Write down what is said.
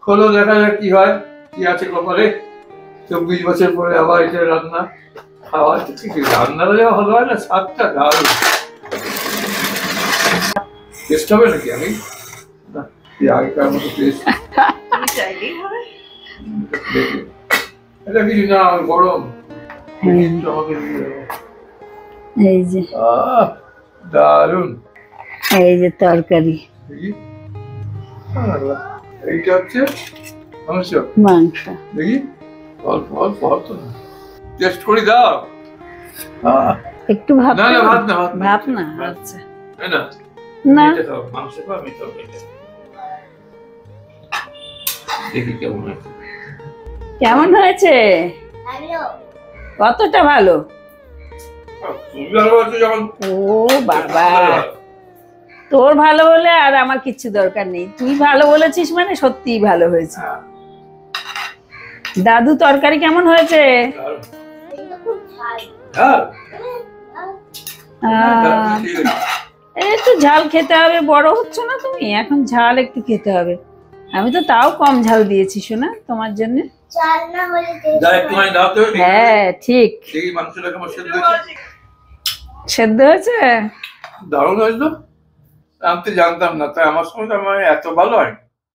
খোলো দেখা যাক কি হয়, কি আছে কপালে। 24 বছর পরে আবার এটা রান্না খাওয়া, ঠিক রান্নাটা যা ভালো হয় না, স্বাদটা দারুণ। টেস্ট হবে নাকি আমি না, আগেকার মতো টেস্ট এটা কিছু না, গরম আমাকে এই যে দারুণ। এই যে তরকারি, এইটা হচ্ছে মাংস। মাংস দেখি অল্প অল্প অল্প টেস্ট করি দাও। একটু ভাত। না না ভাত না, ভাত না, আচ্ছা না না মাংস খাও, আমি তো দেখি কেমন আছে। কেমন হয়েছে? কতটা ভালো? ও বাবা, তোর ভালো হলে আর আমার কিচ্ছু দরকার নেই, তুই ভালো বলেছিস মানে সত্যিই ভালো হয়েছে। দাদু তরকারি কেমন হয়েছে? একটু ঝাল খেতে হবে, বড় হচ্ছে না তুমি, এখন ঝাল একটু খেতে হবে। আমি তো তাও কম ঝাল দিয়েছি শোনা তোমার জন্য। হ্যাঁ ঠিক। সেদ্ধ হয়েছে? দারুণ হয়েছে তো, আমি তো জানতাম না, তাই আমার সঙ্গে আমার এত ভালো হয়।